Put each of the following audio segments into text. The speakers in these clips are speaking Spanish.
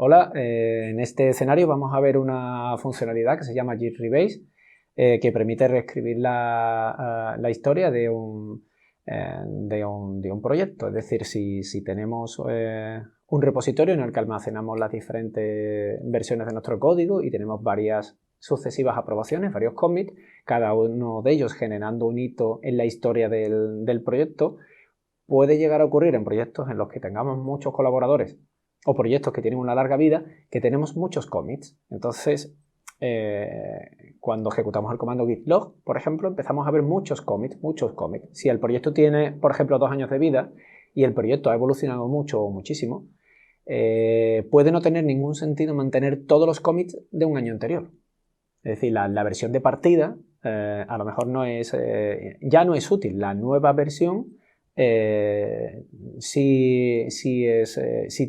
Hola, en este escenario vamos a ver una funcionalidad que se llama Git Rebase, que permite reescribir la historia de un proyecto. Es decir, si tenemos un repositorio en el que almacenamos las diferentes versiones de nuestro código y tenemos varias sucesivas aprobaciones, varios commits, cada uno de ellos generando un hito en la historia del proyecto, puede llegar a ocurrir en proyectos en los que tengamos muchos colaboradores o proyectos que tienen una larga vida, que tenemos muchos commits. Entonces, cuando ejecutamos el comando git log, por ejemplo, empezamos a ver muchos commits. Si el proyecto tiene, por ejemplo, 2 años de vida y el proyecto ha evolucionado mucho o muchísimo, puede no tener ningún sentido mantener todos los commits de un año anterior. Es decir, la versión de partida a lo mejor ya no es útil. La nueva versión sí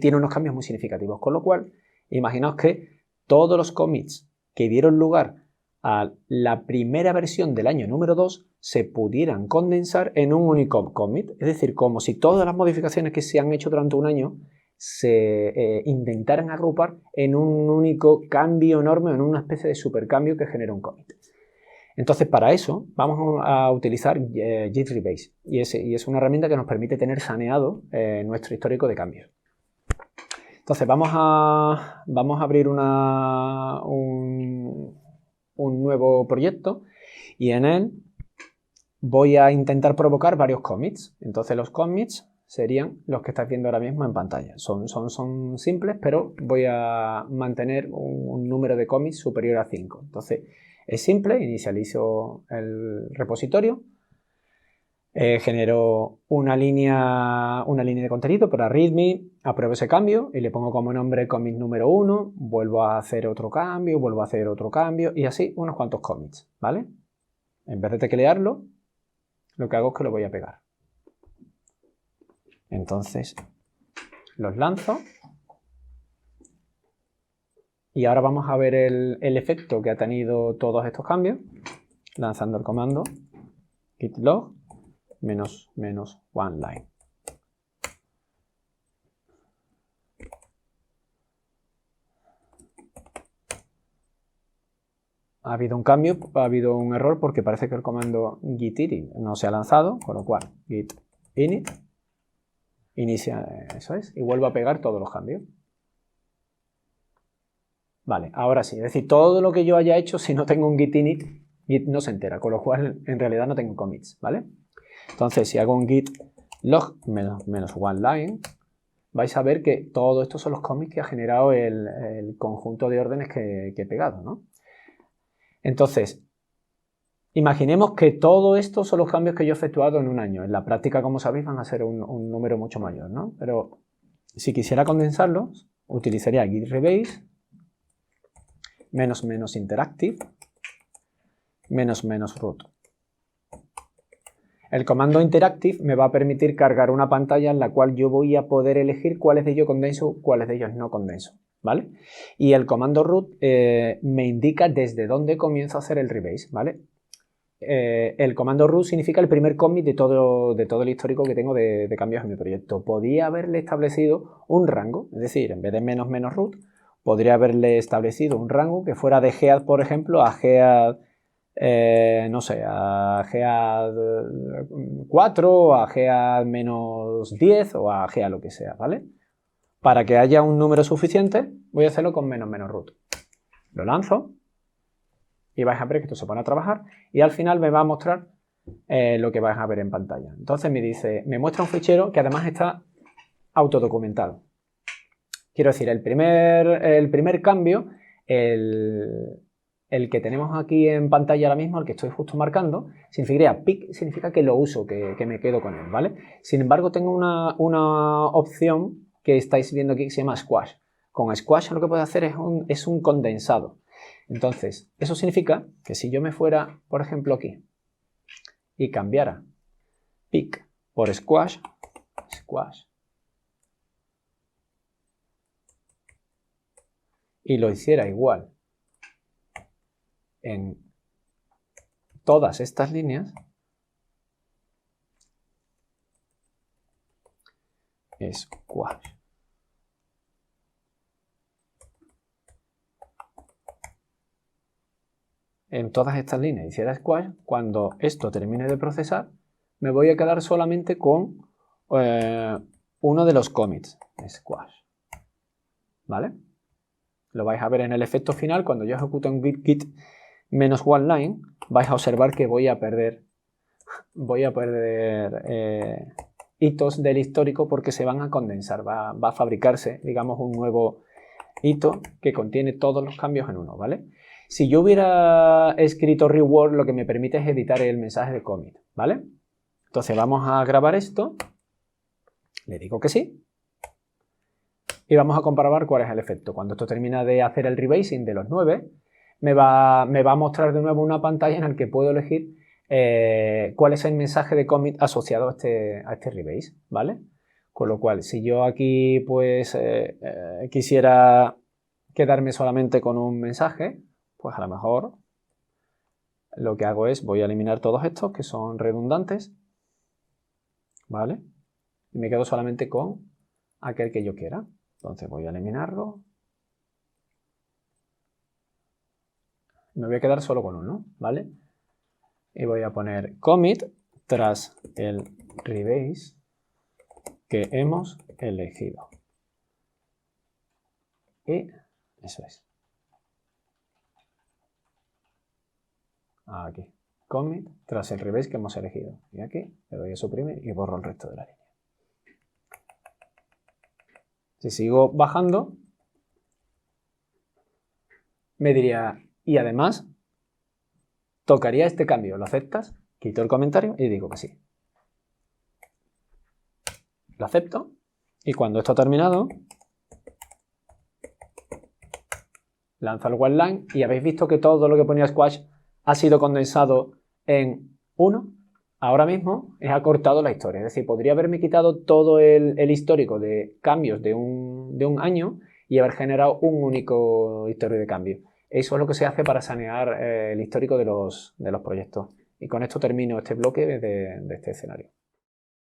tiene unos cambios muy significativos. Con lo cual, imaginaos que todos los commits que dieron lugar a la primera versión del año número 2 se pudieran condensar en un único commit. Es decir, como si todas las modificaciones que se han hecho durante un año se intentaran agrupar en un único cambio enorme, en una especie de supercambio que genera un commit. Entonces, para eso vamos a utilizar Git Rebase y es una herramienta que nos permite tener saneado nuestro histórico de cambios. Entonces, vamos a abrir un nuevo proyecto y en él voy a intentar provocar varios commits. Entonces, los commits serían los que estáis viendo ahora mismo en pantalla. Son simples, pero voy a mantener un número de commits superior a 5. Entonces, es simple, inicializo el repositorio, genero una línea de contenido para readme, apruebo ese cambio y le pongo como nombre commit número 1, vuelvo a hacer otro cambio, y así unos cuantos commits, ¿vale? En vez de teclearlo, lo que hago es que lo voy a pegar. Entonces, los lanzo. Y ahora vamos a ver el efecto que ha tenido todos estos cambios, lanzando el comando git log -1line. Ha habido un cambio, ha habido un error porque parece que el comando git init no se ha lanzado, con lo cual git init inicia, eso es, y vuelvo a pegar todos los cambios. Vale, ahora sí, es decir, todo lo que yo haya hecho, si no tengo un git init, git no se entera, con lo cual en realidad no tengo commits, ¿vale? Entonces, si hago un git log -1line, vais a ver que todo esto son los commits que ha generado el conjunto de órdenes que he pegado, ¿no? Entonces, imaginemos que todo esto son los cambios que yo he efectuado en un año. En la práctica, como sabéis, van a ser un número mucho mayor, ¿no? Pero si quisiera condensarlos, utilizaría git rebase -interactive -root. El comando interactive me va a permitir cargar una pantalla en la cual yo voy a poder elegir cuáles de ellos condenso, cuáles de ellos no condenso, ¿vale? Y el comando root me indica desde dónde comienzo a hacer el rebase, ¿vale? El comando root significa el primer commit de todo el histórico que tengo de cambios en mi proyecto. Podría haberle establecido un rango, es decir, en vez de -root, podría haberle establecido un rango que fuera de gead, por ejemplo, a gead, no sé, a gead 4, a gead -10 o a gead lo que sea, ¿vale? Para que haya un número suficiente, voy a hacerlo con -root. Lo lanzo y vais a ver que esto se pone a trabajar y al final me va a mostrar lo que vais a ver en pantalla. Entonces me muestra un fichero que además está autodocumentado. Quiero decir, el primer cambio, el que tenemos aquí en pantalla ahora mismo, el que estoy justo marcando, significa que lo uso, que me quedo con él, ¿vale? Sin embargo, tengo una opción que estáis viendo aquí que se llama squash. Con squash lo que puedo hacer es un condensado. Entonces, eso significa que si yo me fuera, por ejemplo, aquí y cambiara pick por squash, y lo hiciera igual en todas estas líneas, squash. en todas estas líneas hiciera squash, cuando esto termine de procesar, me voy a quedar solamente con uno de los commits, squash. ¿Vale? Lo vais a ver en el efecto final, cuando yo ejecuto en git menos one line, vais a observar que voy a perder hitos del histórico porque se van a condensar, va a fabricarse, digamos, un nuevo hito que contiene todos los cambios en uno, ¿vale? Si yo hubiera escrito reword, lo que me permite es editar el mensaje de commit, ¿vale? Entonces vamos a grabar esto, le digo que sí, y vamos a comprobar cuál es el efecto. Cuando esto termina de hacer el rebasing de los 9, me va a mostrar de nuevo una pantalla en la que puedo elegir cuál es el mensaje de commit asociado a este rebase, ¿vale? Con lo cual, si yo aquí pues quisiera quedarme solamente con un mensaje, pues a lo mejor lo que hago es, voy a eliminar todos estos que son redundantes, ¿vale? Y me quedo solamente con aquel que yo quiera. Entonces voy a eliminarlo. Me voy a quedar solo con uno, ¿vale? Y voy a poner commit tras el rebase que hemos elegido. Y eso es. Aquí. Commit tras el rebase que hemos elegido. Y aquí le doy a suprimir y borro el resto de la línea. Si sigo bajando, me diría, y además, tocaría este cambio. ¿Lo aceptas? Quito el comentario y digo que sí. Lo acepto. Y cuando esto ha terminado, lanzo el while line y habéis visto que todo lo que ponía squash ha sido condensado en 1. Ahora mismo he acortado la historia. Es decir, podría haberme quitado todo el histórico de cambios de un año y haber generado un único historial de cambio. Eso es lo que se hace para sanear el histórico de los proyectos. Y con esto termino este bloque de este escenario.